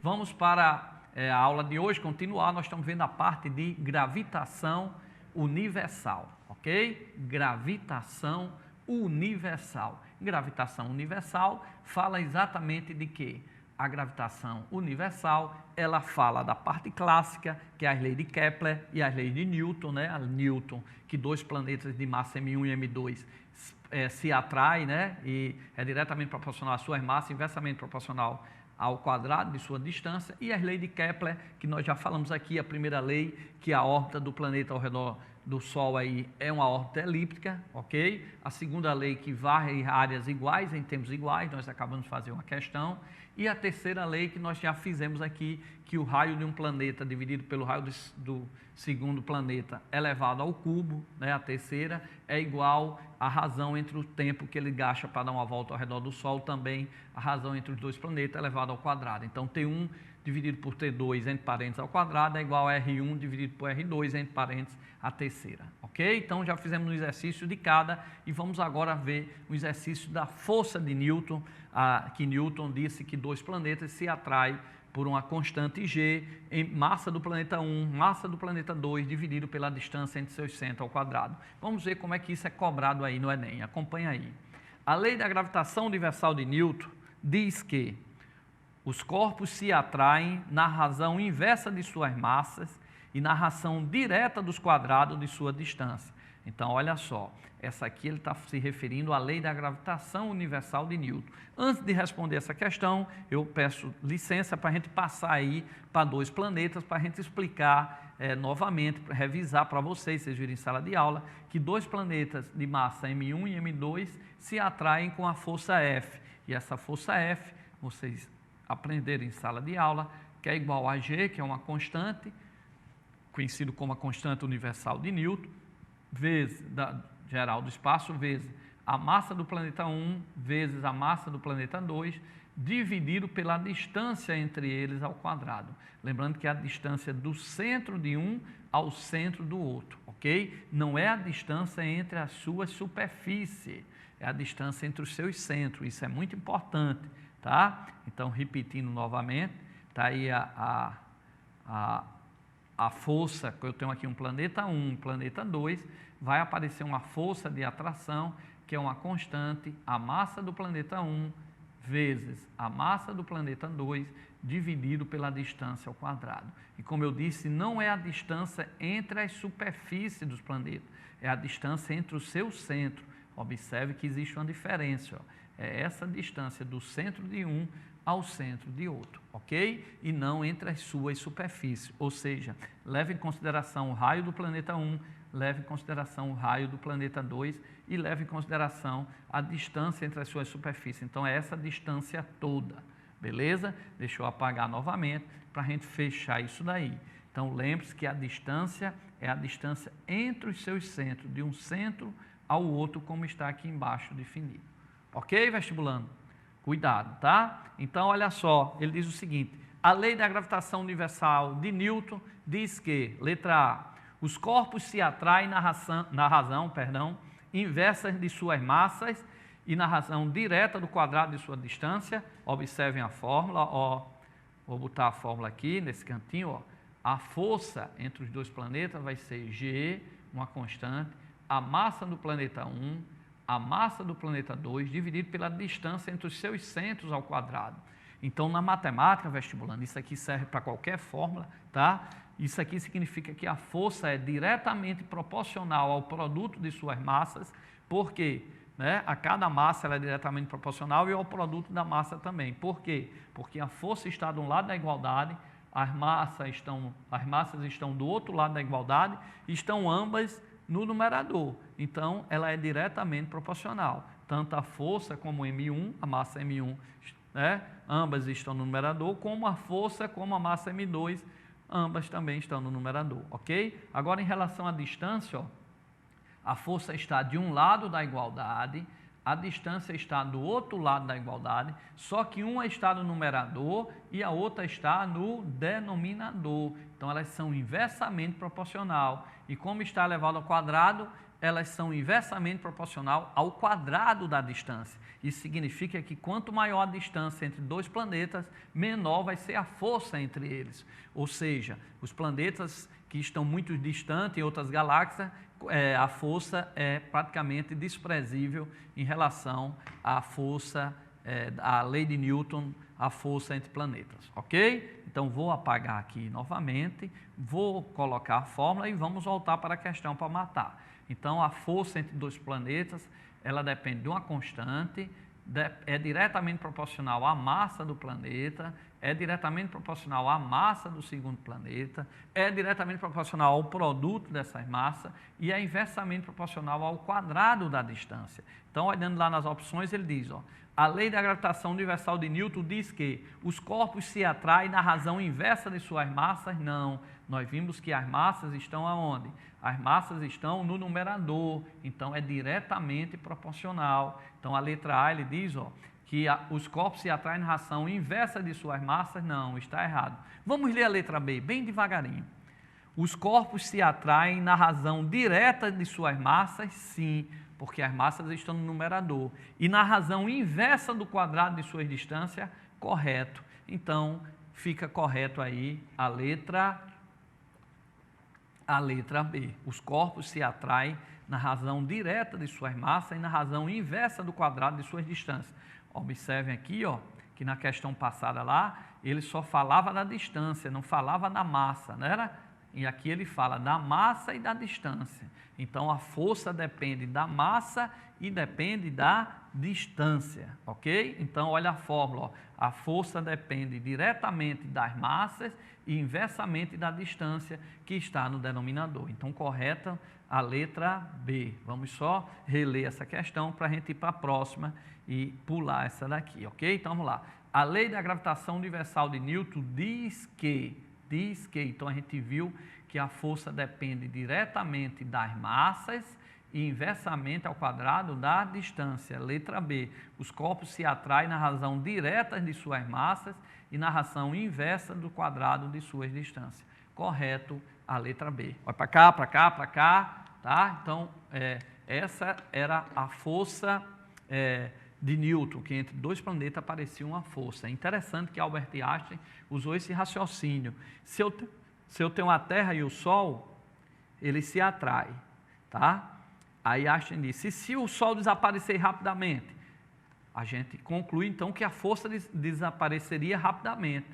vamos para a aula de hoje, continuar. Nós estamos vendo a parte de gravitação universal, ok? Gravitação universal. Gravitação universal fala exatamente de quê? A gravitação universal, ela fala da parte clássica, que é as leis de Kepler e as leis de Newton, né? A Newton, que dois planetas de massa M1 e M2 se atraem, né? E é diretamente proporcional às suas massas, inversamente proporcional ao quadrado de sua distância. E as leis de Kepler, que nós já falamos aqui, a primeira lei, que a órbita do planeta ao redor do Sol aí é uma órbita elíptica, ok? A segunda lei, que varre áreas iguais em tempos iguais, nós acabamos de fazer uma questão. E a terceira lei, que nós já fizemos aqui, que o raio de um planeta dividido pelo raio do segundo planeta elevado ao cubo, né? A terceira é igual à razão entre o tempo que ele gasta para dar uma volta ao redor do Sol, também a razão entre os dois planetas elevado ao quadrado. Então, T1 dividido por T2 entre parênteses ao quadrado é igual a R1 dividido por R2 entre parênteses a terceira, ok? Então, já fizemos um exercício de cada e vamos agora ver o exercício da força de Newton, que Newton disse que dois planetas se atraem por uma constante G em massa do planeta 1, massa do planeta 2, dividido pela distância entre seus centros ao quadrado. Vamos ver como é que isso é cobrado aí no Enem, acompanha aí. A lei da gravitação universal de Newton diz que os corpos se atraem na razão inversa de suas massas e na razão direta dos quadrados de sua distância. Então, olha só, essa aqui ele está se referindo à lei da gravitação universal de Newton. Antes de responder essa questão, eu peço licença para a gente passar aí para dois planetas, para a gente explicar novamente, para revisar para vocês virem em sala de aula, que dois planetas de massa M1 e M2 se atraem com a força F. E essa força F, vocês aprenderam em sala de aula, que é igual a G, que é uma constante, conhecido como a constante universal de Newton, vezes da geral do espaço, vezes a massa do planeta 1, vezes a massa do planeta 2, dividido pela distância entre eles ao quadrado. Lembrando que é a distância do centro de um ao centro do outro, ok? Não é a distância entre as suas superfícies, é a distância entre os seus centros. Isso é muito importante, tá? Então, repetindo novamente, tá aí a força, que eu tenho aqui um planeta 1, um planeta 2, vai aparecer uma força de atração, que é uma constante, a massa do planeta 1 vezes a massa do planeta 2, dividido pela distância ao quadrado. E como eu disse, não é a distância entre as superfícies dos planetas, é a distância entre o seu centro. Observe que existe uma diferença, ó. É essa distância do centro de um ao centro de outro, ok? E não entre as suas superfícies, ou seja, leve em consideração o raio do planeta 1, leve em consideração o raio do planeta 2 e leve em consideração a distância entre as suas superfícies. Então, é essa distância toda, beleza? Deixa eu apagar novamente para a gente fechar isso daí. Então, lembre-se que a distância é a distância entre os seus centros, de um centro ao outro, como está aqui embaixo definido. Ok, vestibulando? Cuidado, tá? Então, olha só, ele diz o seguinte: a lei da gravitação universal de Newton diz que, letra A, os corpos se atraem na razão inversa de suas massas e na razão direta do quadrado de sua distância. Observem a fórmula, ó, vou botar a fórmula aqui nesse cantinho, ó. A força entre os dois planetas vai ser G, uma constante, a massa do planeta 1, a massa do planeta 2, dividido pela distância entre os seus centros ao quadrado. Então, na matemática, vestibulando, isso aqui serve para qualquer fórmula, tá? Isso aqui significa que a força é diretamente proporcional ao produto de suas massas, porque, né, a cada massa ela é diretamente proporcional e ao produto da massa também. Por quê? Porque a força está de um lado da igualdade, as massas estão do outro lado da igualdade, estão ambas no numerador. Então, ela é diretamente proporcional. Tanto a força como M1, a massa M1, né, ambas estão no numerador, como a força como a massa M2, ambas também estão no numerador, ok? Agora, em relação à distância, ó, a força está de um lado da igualdade, a distância está do outro lado da igualdade, só que uma está no numerador e a outra está no denominador. Então, elas são inversamente proporcional. E como está elevado ao quadrado, elas são inversamente proporcional ao quadrado da distância. Isso significa que quanto maior a distância entre dois planetas, menor vai ser a força entre eles. Ou seja, os planetas que estão muito distantes em outras galáxias, a força é praticamente desprezível em relação à força, à lei de Newton, a força entre planetas, ok? Então, vou apagar aqui novamente, vou colocar a fórmula e vamos voltar para a questão para matar. Então, a força entre dois planetas, ela depende de uma constante, é diretamente proporcional à massa do planeta, é diretamente proporcional à massa do segundo planeta, é diretamente proporcional ao produto dessas massas e é inversamente proporcional ao quadrado da distância. Então, olhando lá nas opções, ele diz, ó, a lei da gravitação universal de Newton diz que os corpos se atraem na razão inversa de suas massas? Não. Nós vimos que as massas estão aonde? As massas estão no numerador, então é diretamente proporcional. Então, a letra A, ele diz, ó, que os corpos se atraem na razão inversa de suas massas? Não, está errado. Vamos ler a letra B, bem devagarinho. Os corpos se atraem na razão direta de suas massas? Sim, porque as massas estão no numerador. E na razão inversa do quadrado de suas distâncias? Correto. Então, fica correto aí a letra B. Os corpos se atraem na razão direta de suas massas e na razão inversa do quadrado de suas distâncias. Observem aqui, ó, que na questão passada lá, ele só falava da distância, não falava da massa, não era? E aqui ele fala da massa e da distância. Então, a força depende da massa e depende da distância, ok? Então, olha a fórmula, ó. A força depende diretamente das massas e inversamente da distância que está no denominador. Então, correta a letra B. Vamos só reler essa questão para a gente ir para a próxima e pular essa daqui, ok? Então, vamos lá. A lei da gravitação universal de Newton diz que, então a gente viu que a força depende diretamente das massas e inversamente ao quadrado da distância. Letra B, os corpos se atraem na razão direta de suas massas e na razão inversa do quadrado de suas distâncias. Correto a letra B. Vai para cá, para cá, para cá, tá? Então, essa era a força de Newton, que entre dois planetas aparecia uma força. É interessante que Albert Einstein usou esse raciocínio. Se eu tenho a Terra e o Sol, eles se atraem, tá? Aí Einstein disse, e se o Sol desaparecer rapidamente? A gente conclui então que a força desapareceria rapidamente.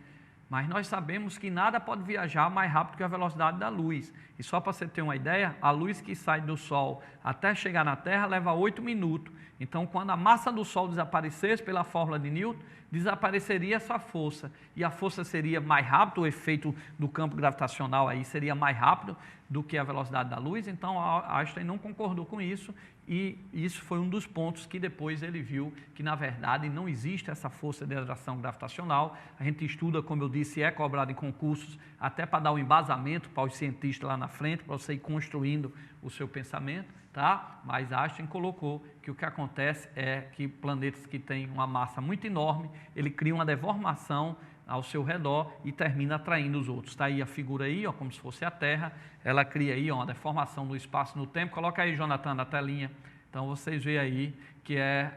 Mas nós sabemos que nada pode viajar mais rápido que a velocidade da luz. E só para você ter uma ideia, a luz que sai do Sol até chegar na Terra leva 8 minutos. Então, quando a massa do Sol desaparecesse pela fórmula de Newton, desapareceria essa força. E a força seria mais rápida, o efeito do campo gravitacional aí seria mais rápido do que a velocidade da luz. Então, Einstein não concordou com isso. E isso foi um dos pontos que depois ele viu que, na verdade, não existe essa força de atração gravitacional. A gente estuda, como eu disse, é cobrado em concursos, até para dar um embasamento para os cientistas lá na frente, para você ir construindo o seu pensamento, tá? Mas Einstein colocou que o que acontece é que planetas que têm uma massa muito enorme, ele cria uma deformação ao seu redor e termina atraindo os outros. Está aí a figura aí, ó, como se fosse a Terra, ela cria aí, ó, uma deformação no espaço e no tempo. Coloca aí, Jonathan, na telinha. Então, vocês veem aí que é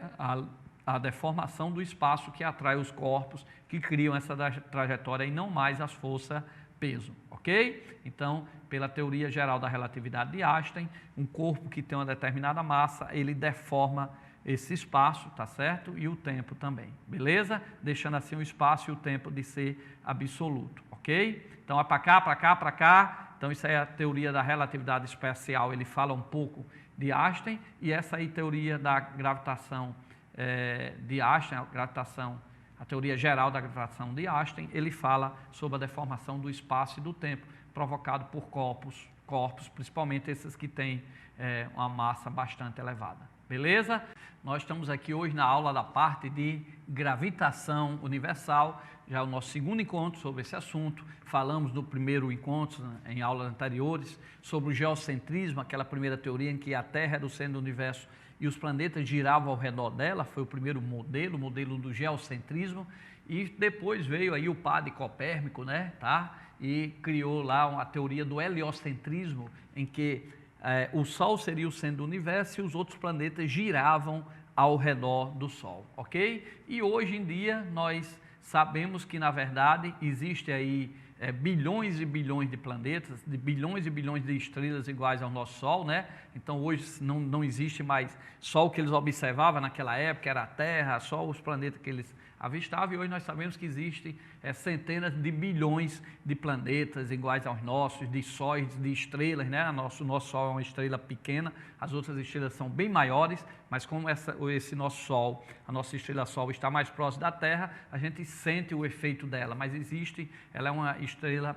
a deformação do espaço que atrai os corpos, que criam essa trajetória e não mais as forças peso, ok? Então, pela teoria geral da relatividade de Einstein, um corpo que tem uma determinada massa, ele deforma esse espaço, tá certo? E o tempo também, beleza? Deixando assim o espaço e o tempo de ser absoluto, ok? Então, é para cá, para cá, para cá. Então, isso aí é a teoria da relatividade especial, ele fala um pouco de Einstein, e essa aí teoria da gravitação de Einstein, a teoria geral da gravitação de Einstein, ele fala sobre a deformação do espaço e do tempo, provocado por corpos, principalmente esses que têm uma massa bastante elevada. Beleza? Nós estamos aqui hoje na aula da parte de gravitação universal, já é o nosso segundo encontro sobre esse assunto. Falamos no primeiro encontro, em aulas anteriores, sobre o geocentrismo, aquela primeira teoria em que a Terra era o centro do universo e os planetas giravam ao redor dela, foi o primeiro modelo, o modelo do geocentrismo, e depois veio aí o padre Copérnico, né, tá? E criou lá uma teoria do heliocentrismo, em que o Sol seria o centro do universo e os outros planetas giravam ao redor do Sol, ok? E hoje em dia nós sabemos que, na verdade, existe aí bilhões e bilhões de planetas, de bilhões e bilhões de estrelas iguais ao nosso Sol, né? Então hoje não existe mais só o que eles observavam naquela época, era a Terra, só os planetas que eles avistavam, e hoje nós sabemos que existem centenas de bilhões de planetas iguais aos nossos, de sóis, de estrelas, né? Nosso Sol é uma estrela pequena, as outras estrelas são bem maiores, mas como esse nosso Sol, a nossa estrela Sol está mais próxima da Terra, a gente sente o efeito dela, mas ela é uma estrela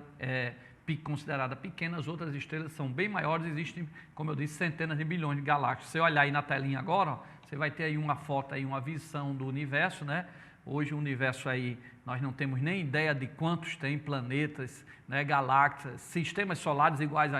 considerada pequena, as outras estrelas são bem maiores, existem, como eu disse, centenas de bilhões de galáxias. Se você olhar aí na telinha agora, ó, você vai ter aí uma foto, aí, uma visão do universo, né? Hoje o universo aí, nós não temos nem ideia de quantos tem planetas, né, galáxias, sistemas solares iguais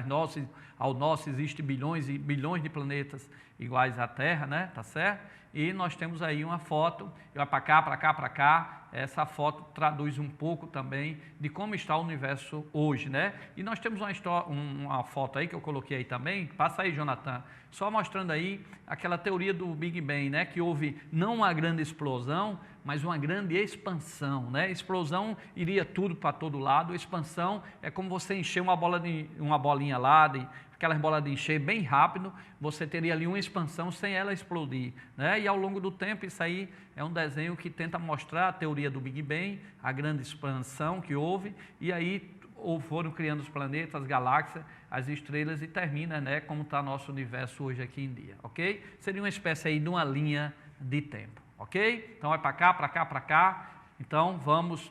ao nosso existem bilhões e bilhões de planetas iguais à Terra, né, tá certo? E nós temos aí uma foto, vai para cá, para cá, para cá, essa foto traduz um pouco também de como está o universo hoje, né? E nós temos uma foto aí que eu coloquei aí também, passa aí, Jonathan, só mostrando aí aquela teoria do Big Bang, né? Que houve não uma grande explosão, mas uma grande expansão, né? Explosão iria tudo para todo lado, expansão é como você encher uma bolinha lá, aquelas bolas de encher bem rápido, você teria ali uma expansão sem ela explodir, né? E ao longo do tempo, isso aí é um desenho que tenta mostrar a teoria do Big Bang, a grande expansão que houve, e aí foram criando os planetas, as galáxias, as estrelas e termina, né, como está nosso universo hoje aqui em dia, ok? Seria uma espécie aí de uma linha de tempo, ok? Então vai para cá, para cá, para cá. Então vamos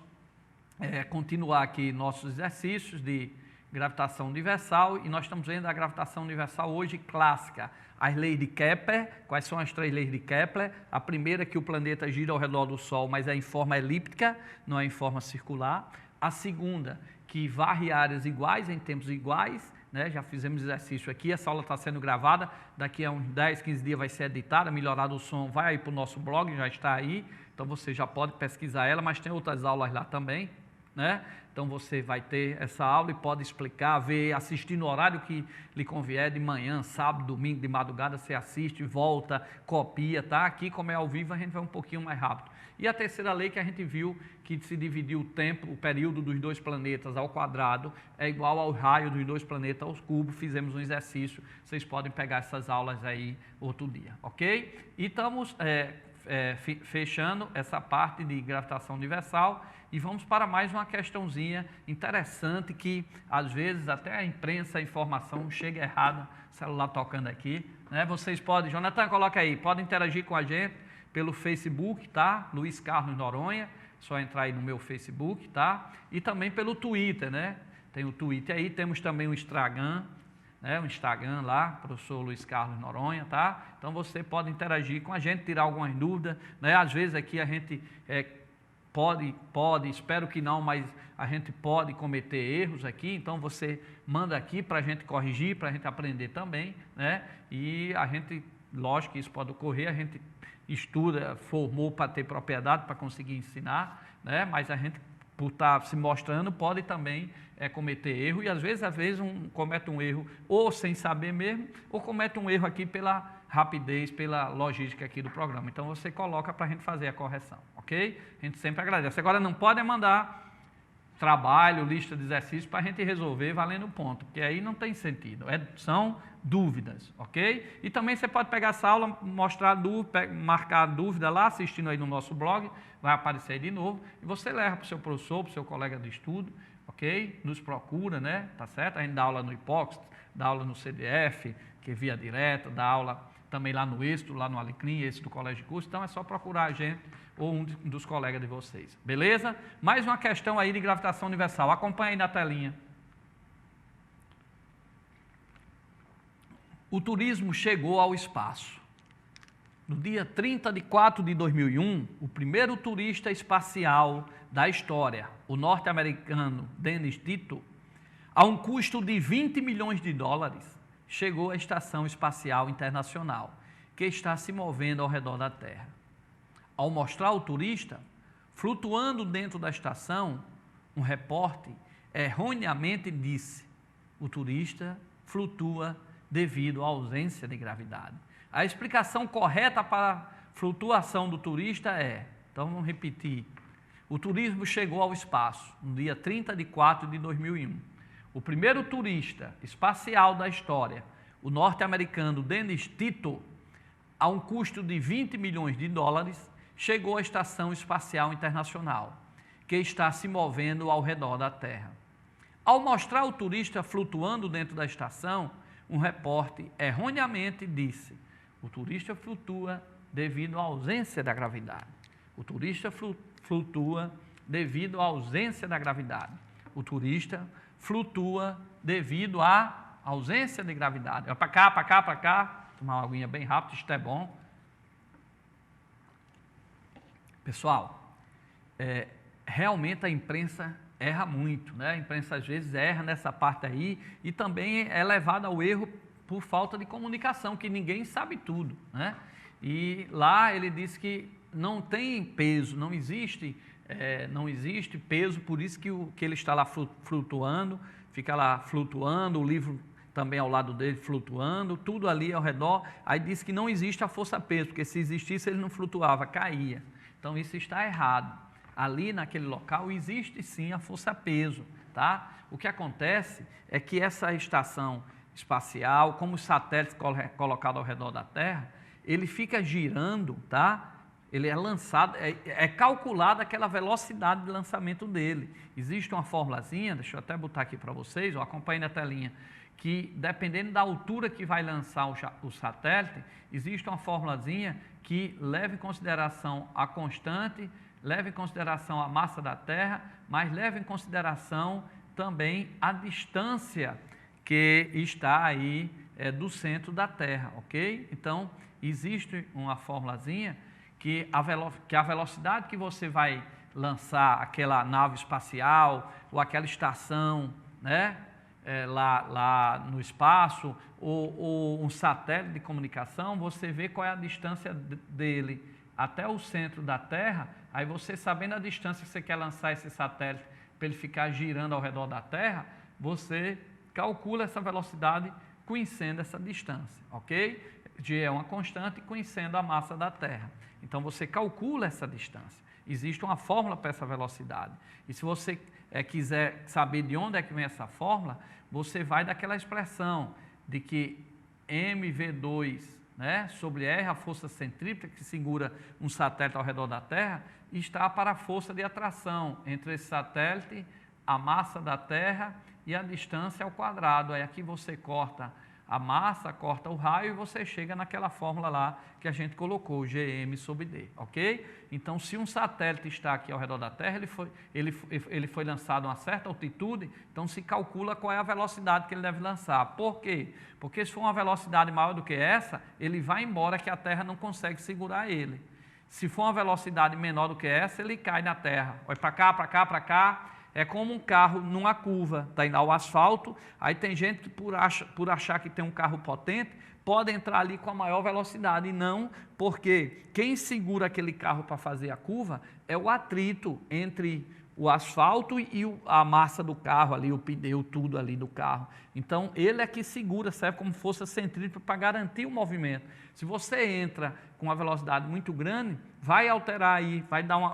continuar aqui nossos exercícios de gravitação universal, e nós estamos vendo a gravitação universal hoje clássica, as leis de Kepler. Quais são as 3 leis de Kepler? A primeira é que o planeta gira ao redor do Sol, mas é em forma elíptica, não é em forma circular. A segunda, que varre áreas iguais em tempos iguais, né? Já fizemos exercício aqui, essa aula está sendo gravada, daqui a uns 10, 15 dias vai ser editada, melhorado o som, vai aí para o nosso blog, já está aí, então você já pode pesquisar ela, mas tem outras aulas lá também, né? Então você vai ter essa aula e pode explicar, ver, assistir no horário que lhe convier, de manhã, sábado, domingo, de madrugada, você assiste, volta, copia, tá? Aqui, como é ao vivo, a gente vai um pouquinho mais rápido. E a terceira lei que a gente viu, que se dividiu o tempo, o período dos 2 planetas ao quadrado, é igual ao raio dos 2 planetas ao cubo. Fizemos um exercício, vocês podem pegar essas aulas aí outro dia, ok? E estamos fechando essa parte de gravitação universal e vamos para mais uma questãozinha interessante que às vezes até a imprensa, a informação chega errada, celular tocando aqui, né? Vocês podem, Jonathan, coloca aí, podem interagir com a gente pelo Facebook, tá? Luiz Carlos Noronha, só entrar aí no meu Facebook, tá? E também pelo Twitter, né? Tem o Twitter aí, temos também o Instagram, né? O Instagram lá, professor Luiz Carlos Noronha, tá? Então você pode interagir com a gente, tirar algumas dúvidas, né? Às vezes aqui a gente pode, espero que não, mas a gente pode cometer erros aqui, então você manda aqui para a gente corrigir, para a gente aprender também, né? E a gente, lógico que isso pode ocorrer, a gente estuda, formou para ter propriedade, para conseguir ensinar, né? Mas a gente, por estar se mostrando, pode também cometer erro, e às vezes comete um erro ou sem saber mesmo, ou comete um erro aqui pela rapidez, pela logística aqui do programa. Então você coloca para a gente fazer a correção, ok? A gente sempre agradece. Agora não pode mandar trabalho, lista de exercícios para a gente resolver valendo ponto, porque aí não tem sentido, são dúvidas, ok? E também você pode pegar essa aula, marcar a dúvida lá, assistindo aí no nosso blog, vai aparecer aí de novo, e você leva para o seu professor, para o seu colega de estudo, ok? Nos procura, né? Tá certo? A gente dá aula no Hipócrates, dá aula no CDF, que é via direta, dá aula também lá no Êxito, lá no Alecrim, esse do Colégio de Curso, então é só procurar a gente ou um dos colegas de vocês, beleza? Mais uma questão aí de gravitação universal, acompanha aí na telinha. O turismo chegou ao espaço. No dia 30 de 4 de 2001, o primeiro turista espacial da história, o norte-americano Dennis Tito, a um custo de 20 milhões de dólares, chegou à Estação Espacial Internacional, que está se movendo ao redor da Terra. Ao mostrar o turista flutuando dentro da estação, um repórter erroneamente disse: o turista flutua devido à ausência de gravidade. A explicação correta para a flutuação do turista é, então vamos repetir, o turismo chegou ao espaço no dia 30 de 4 de 2001. O primeiro turista espacial da história, o norte-americano Dennis Tito, a um custo de 20 milhões de dólares, chegou à Estação Espacial Internacional, que está se movendo ao redor da Terra. Ao mostrar o turista flutuando dentro da estação, um repórter erroneamente disse: o turista flutua devido à ausência da gravidade. O turista flutua devido à ausência da gravidade. O turista flutua devido à ausência de gravidade. Para cá, para cá, para cá. Tomar uma aguinha bem rápido, isto é bom. Pessoal, realmente a imprensa erra muito, né? A imprensa às vezes erra nessa parte aí e também é levada ao erro por falta de comunicação, que ninguém sabe tudo, né? E lá ele diz que não tem peso, não existe peso, por isso que ele está lá flutuando, fica lá flutuando, o livro também ao lado dele flutuando, tudo ali ao redor. Aí diz que não existe a força-peso, porque se existisse ele não flutuava, caía. Então isso está errado. Ali naquele local existe sim a força-peso, tá? O que acontece é que essa estação espacial, como os satélites colocados ao redor da Terra, ele fica girando, tá? Ele é lançado, é calculada aquela velocidade de lançamento dele. Existe uma formulazinha, deixa eu até botar aqui para vocês, acompanhe na telinha, que dependendo da altura que vai lançar o satélite, existe uma formulazinha que leva em consideração a constante, leva em consideração a massa da Terra, mas leva em consideração também a distância que está aí do centro da Terra, ok? Então, existe uma formulazinha que a velocidade que você vai lançar aquela nave espacial ou aquela estação, né? Lá no espaço, ou um satélite de comunicação, você vê qual é a distância dele até o centro da Terra. Aí você, sabendo a distância que você quer lançar esse satélite para ele ficar girando ao redor da Terra, você calcula essa velocidade conhecendo essa distância, ok? G é uma constante conhecendo a massa da Terra. Então você calcula essa distância. Existe uma fórmula para essa velocidade. E se você quiser saber de onde é que vem essa fórmula, você vai daquela expressão de que mv2, né, sobre R, a força centrípeta que segura um satélite ao redor da Terra, está para a força de atração entre esse satélite, a massa da Terra e a distância ao quadrado. Aí aqui você corta a massa, corta o raio e você chega naquela fórmula lá que a gente colocou, Gm sobre D, ok? Então, se um satélite está aqui ao redor da Terra, ele foi lançado a uma certa altitude, então se calcula qual é a velocidade que ele deve lançar. Por quê? Porque se for uma velocidade maior do que essa, ele vai embora que a Terra não consegue segurar ele. Se for uma velocidade menor do que essa, ele cai na Terra. Vai para cá, para cá, para cá. É como um carro numa curva, está indo ao asfalto, aí tem gente que por achar que tem um carro potente, pode entrar ali com a maior velocidade, e não, porque quem segura aquele carro para fazer a curva é o atrito entre o asfalto e a massa do carro ali, o pneu, tudo ali do carro. Então, ele é que segura, serve como força centrípeta para garantir o movimento. Se você entra com uma velocidade muito grande, vai alterar aí,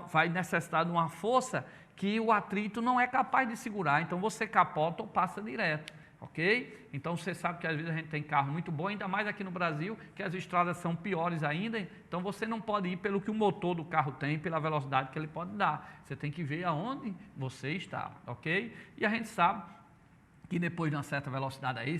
vai necessitar de uma força que o atrito não é capaz de segurar, então você capota ou passa direto, ok? Então você sabe que às vezes a gente tem carro muito bom, ainda mais aqui no Brasil, que as estradas são piores ainda, então você não pode ir pelo que o motor do carro tem, pela velocidade que ele pode dar, você tem que ver aonde você está, ok? E a gente sabe que depois de uma certa velocidade aí,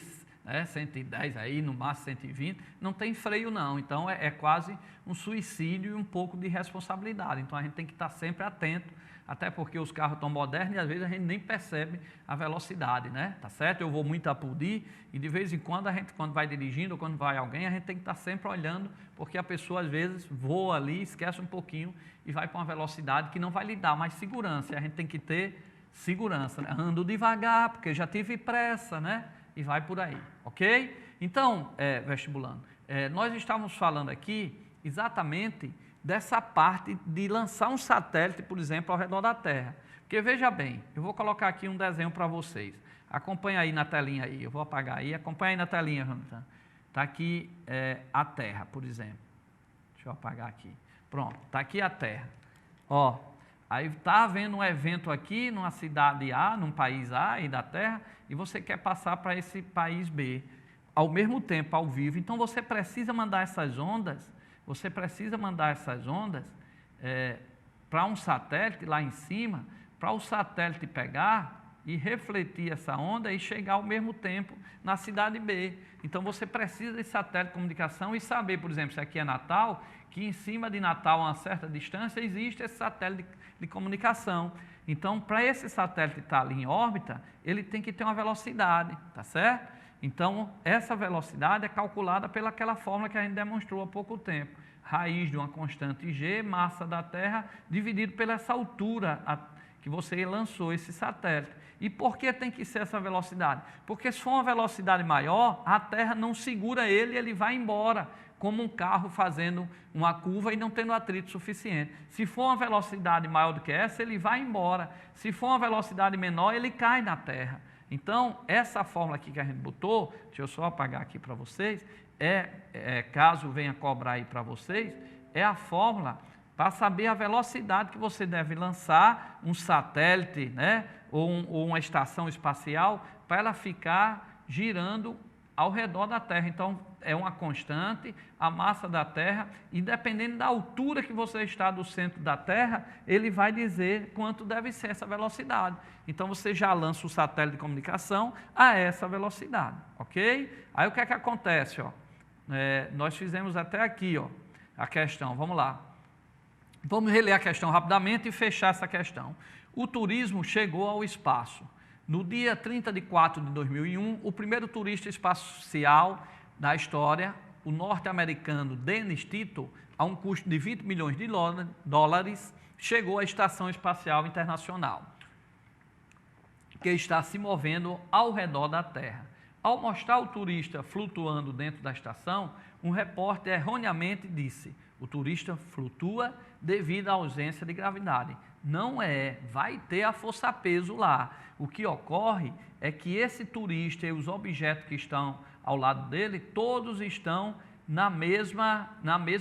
110 aí, no máximo 120, não tem freio não, então é quase um suicídio e um pouco de responsabilidade, então a gente tem que estar sempre atento, até porque os carros estão modernos e às vezes a gente nem percebe a velocidade, né? Tá certo? Eu vou muito a Pudi e de vez em quando a gente, quando vai dirigindo ou quando vai alguém, a gente tem que estar sempre olhando, porque a pessoa às vezes voa ali, esquece um pouquinho e vai para uma velocidade que não vai lhe dar mais segurança, e a gente tem que ter segurança, né? Ando devagar, porque já tive pressa, né? E vai por aí, ok? Então, vestibulando, nós estávamos falando aqui exatamente dessa parte de lançar um satélite, por exemplo, ao redor da Terra. Porque veja bem, eu vou colocar aqui um desenho para vocês. Acompanha aí na telinha aí, eu vou apagar aí, acompanha aí na telinha, Jonathan. Está aqui a Terra, por exemplo. Deixa eu apagar aqui. Pronto, está aqui a Terra. Ó, aí está havendo um evento aqui numa cidade A, num país A aí da Terra, e você quer passar para esse país B, ao mesmo tempo, ao vivo. Então você precisa mandar essas ondas, para um satélite lá em cima, para o satélite pegar e refletir essa onda e chegar ao mesmo tempo na cidade B. Então você precisa de satélite de comunicação e saber, por exemplo, se aqui é Natal, que em cima de Natal, a uma certa distância, existe esse satélite de comunicação. Então, para esse satélite estar ali em órbita, ele tem que ter uma velocidade, tá certo? Então, essa velocidade é calculada pelaquela fórmula que a gente demonstrou há pouco tempo. Raiz de uma constante g, massa da Terra, dividido pela essa altura que você lançou esse satélite. E por que tem que ser essa velocidade? Porque se for uma velocidade maior, a Terra não segura ele, ele vai embora, como um carro fazendo uma curva e não tendo atrito suficiente. Se for uma velocidade maior do que essa, ele vai embora. Se for uma velocidade menor, ele cai na Terra. Então, essa fórmula aqui que a gente botou, deixa eu só apagar aqui para vocês, caso venha cobrar aí para vocês, é a fórmula para saber a velocidade que você deve lançar um satélite, né, ou uma estação espacial, para ela ficar girando ao redor da Terra. Então, é uma constante, a massa da Terra, e dependendo da altura que você está do centro da Terra, ele vai dizer quanto deve ser essa velocidade. Então, você já lança o satélite de comunicação a essa velocidade, ok? Aí, o que é que acontece? Ó? Nós fizemos até aqui, ó, a questão, vamos lá. Vamos reler a questão rapidamente e fechar essa questão. O turismo chegou ao espaço. No dia 30 de 4 de 2001, o primeiro turista espacial da história, o norte-americano Dennis Tito, a um custo de 20 milhões de dólares, chegou à Estação Espacial Internacional, que está se movendo ao redor da Terra. Ao mostrar o turista flutuando dentro da estação, um repórter erroneamente disse: o turista flutua devido à ausência de gravidade. Não é, vai ter a força-peso lá. O que ocorre é que esse turista e os objetos que estão ao lado dele, todos estão na mesma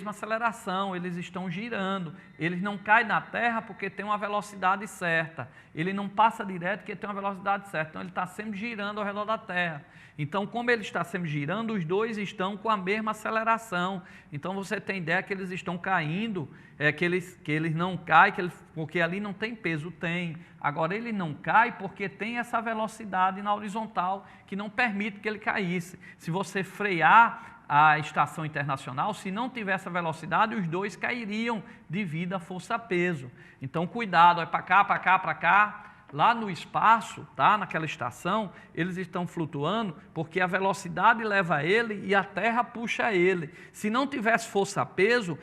aceleração, eles estão girando. Eles não caem na Terra porque tem uma velocidade certa. Ele não passa direto porque tem uma velocidade certa. Então, ele está sempre girando ao redor da Terra. Então, como ele está sempre girando, os dois estão com a mesma aceleração. Então, você tem ideia que eles estão caindo, que eles não caem, porque ali não tem peso, tem. Agora, ele não cai porque tem essa velocidade na horizontal que não permite que ele caísse. Se você frear a estação internacional, se não tivesse a velocidade, os dois cairiam devido à força-peso. Então, cuidado, é para cá, para cá, para cá. Lá no espaço, tá? Naquela estação, eles estão flutuando porque a velocidade leva ele e a Terra puxa ele. Se não tivesse força-peso,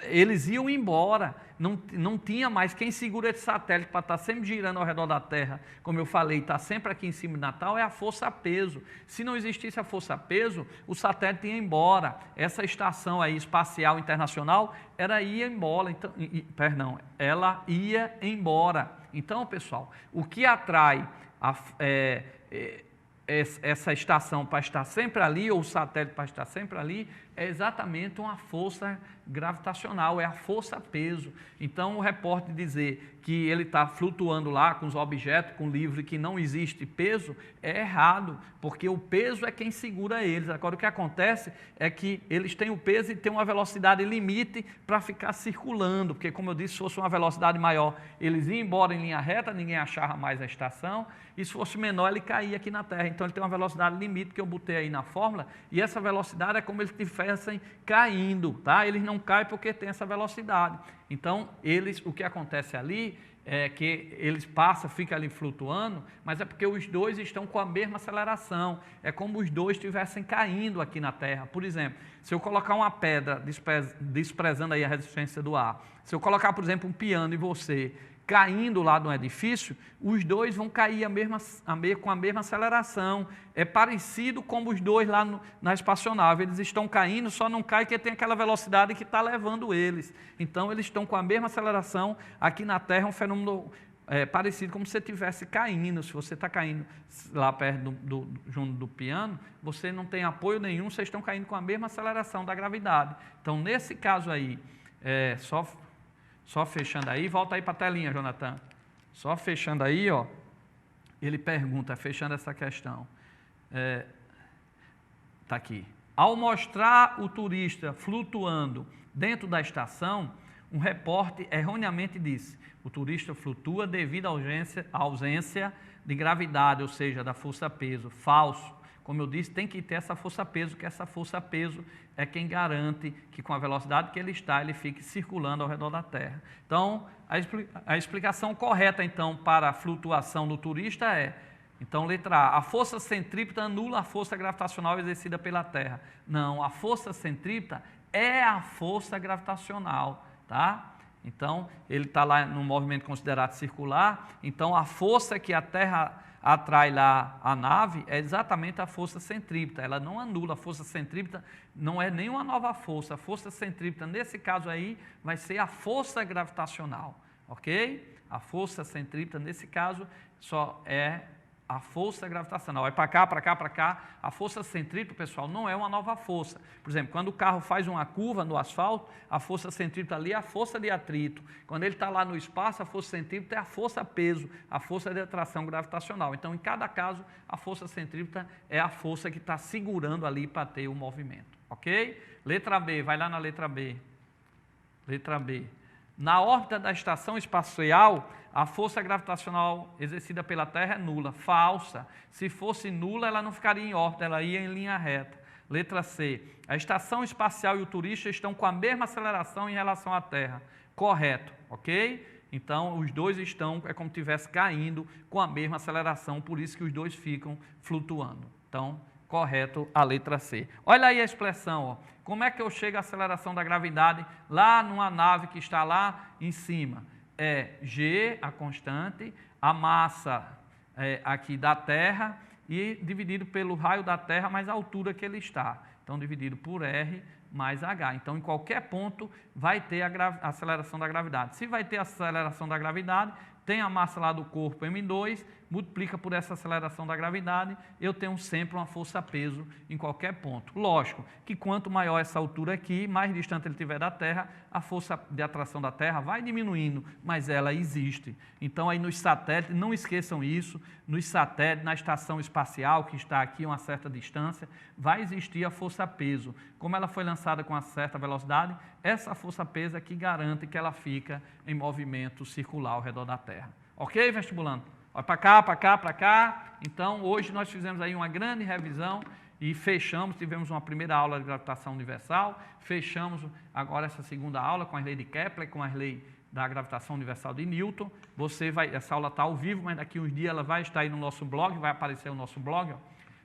eles iam embora. Não tinha mais quem segura esse satélite para estar sempre girando ao redor da Terra. Como eu falei, está sempre aqui em cima de Natal, é a força-peso. Se não existisse a força-peso, o satélite ia embora. Essa estação aí espacial internacional, ela ia embora. Ela ia embora. Então, pessoal, o que atrai essa estação para estar sempre ali, ou o satélite para estar sempre ali, é exatamente uma força gravitacional, é a força-peso. Então, o repórter dizer que ele está flutuando lá com os objetos, com o livro, que não existe peso, é errado, porque o peso é quem segura eles. Agora, o que acontece é que eles têm o peso e têm uma velocidade limite para ficar circulando, porque, como eu disse, se fosse uma velocidade maior, eles iam embora em linha reta, ninguém achava mais a estação, e se fosse menor, ele caía aqui na Terra. Então, ele tem uma velocidade limite que eu botei aí na fórmula, e essa velocidade é como eles estivessem caindo, tá? Eles não caem porque tem essa velocidade. Então, o que acontece ali é que eles passam, ficam ali flutuando, mas é porque os dois estão com a mesma aceleração. É como os dois estivessem caindo aqui na Terra. Por exemplo, se eu colocar uma pedra, desprezando aí a resistência do ar, se eu colocar, por exemplo, um piano e você caindo lá de um edifício, os dois vão cair com a mesma aceleração. É parecido como os dois lá na espaçonave, eles estão caindo, só não caem porque tem aquela velocidade que está levando eles. Então, eles estão com a mesma aceleração. Aqui na Terra é um fenômeno parecido como se você estivesse caindo. Se você está caindo lá perto junto do piano, você não tem apoio nenhum, vocês estão caindo com a mesma aceleração da gravidade. Então, nesse caso aí, só fechando aí, volta aí para a telinha, Jonathan. Só fechando aí, ó, ele pergunta, fechando essa questão. Está aqui. Ao mostrar o turista flutuando dentro da estação, um repórter erroneamente disse: o turista flutua devido à ausência de gravidade, ou seja, da força-peso. Falso. Como eu disse, tem que ter essa força-peso, que essa força-peso é quem garante que com a velocidade que ele está, ele fique circulando ao redor da Terra. Então, a explicação correta, então, para a flutuação do turista então, letra A força centrípeta anula a força gravitacional exercida pela Terra. Não, a força centrípeta é a força gravitacional, tá? Então, ele está lá no movimento considerado circular, então a força que a Terra atrai lá a nave é exatamente a força centrípeta, ela não anula. A força centrípeta não é nenhuma nova força, a força centrípeta nesse caso aí vai ser a força gravitacional, ok? A força centrípeta nesse caso só é a força gravitacional. Vai para cá, para cá, para cá. A força centrípeta, pessoal, não é uma nova força. Por exemplo, quando o carro faz uma curva no asfalto, a força centrípeta ali é a força de atrito. Quando ele está lá no espaço, a força centrípeta é a força peso, a força de atração gravitacional. Então, em cada caso, a força centrípeta é a força que está segurando ali para ter o movimento. Ok? Letra B, vai lá na letra B. Letra B. Na órbita da estação espacial, a força gravitacional exercida pela Terra é nula. Falsa. Se fosse nula, ela não ficaria em órbita, ela ia em linha reta. Letra C. A estação espacial e o turista estão com a mesma aceleração em relação à Terra. Correto, ok? Então, os dois estão, é como se estivesse caindo com a mesma aceleração, por isso que os dois ficam flutuando. Então, correto a letra C. Olha aí a expressão, ó. Como é que eu chego à aceleração da gravidade lá numa nave que está lá em cima? É G, a constante, a massa aqui da Terra e dividido pelo raio da Terra mais a altura que ele está. Então, dividido por R mais H. Então, em qualquer ponto vai ter a aceleração da gravidade. Se vai ter a aceleração da gravidade, tem a massa lá do corpo M2, multiplica por essa aceleração da gravidade, eu tenho sempre uma força-peso em qualquer ponto. Lógico que quanto maior essa altura aqui, mais distante ele estiver da Terra, a força de atração da Terra vai diminuindo, mas ela existe. Então, aí nos satélites, não esqueçam isso, nos satélites, na estação espacial, que está aqui a uma certa distância, vai existir a força-peso. Como ela foi lançada com uma certa velocidade, essa força-peso é que garante que ela fica em movimento circular ao redor da Terra. Ok, vestibulando? Olha para cá, para cá, para cá. Então, hoje nós fizemos aí uma grande revisão e fechamos, tivemos uma primeira aula de gravitação universal, fechamos agora essa segunda aula com as leis de Kepler, com as leis da gravitação universal de Newton. Essa aula está ao vivo, mas daqui uns dias ela vai estar aí no nosso blog, vai aparecer o nosso blog. Ó.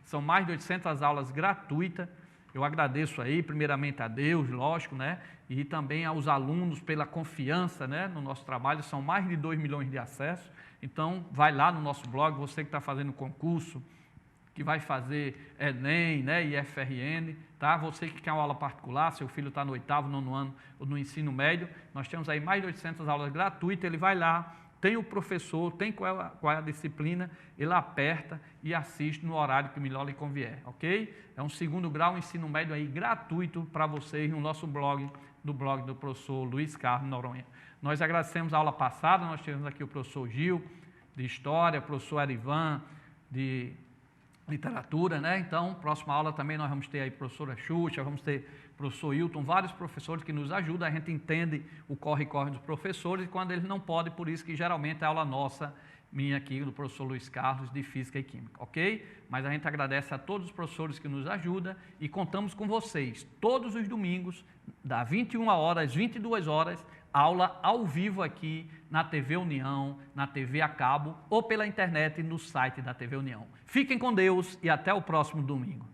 São mais de 800 aulas gratuitas. Eu agradeço aí, primeiramente a Deus, lógico, né? E também aos alunos pela confiança, né, no nosso trabalho. São mais de 2 milhões de acessos. Então, vai lá no nosso blog, você que está fazendo concurso, que vai fazer Enem, né, e FRN, tá? Você que quer uma aula particular, seu filho está no 8º, 9º ano ou no ensino médio, nós temos aí mais de 800 aulas gratuitas, ele vai lá, tem o professor, tem qual é a disciplina, ele aperta e assiste no horário que melhor lhe convier, ok? É um 2º grau, um ensino médio aí gratuito para vocês no nosso blog, no blog do professor Luiz Carlos Noronha. Nós agradecemos a aula passada, nós tivemos aqui o professor Gil, de História, o professor Arivan, de Literatura, né? Então, próxima aula também nós vamos ter aí a professora Xuxa, vamos ter o professor Hilton, vários professores que nos ajudam, a gente entende o corre-corre dos professores e quando eles não podem, por isso que geralmente a aula nossa, minha aqui, do professor Luiz Carlos, de Física e Química, ok? Mas a gente agradece a todos os professores que nos ajudam e contamos com vocês todos os domingos, das 21 horas às 22 horas, aula ao vivo aqui na TV União, na TV a cabo ou pela internet no site da TV União. Fiquem com Deus e até o próximo domingo.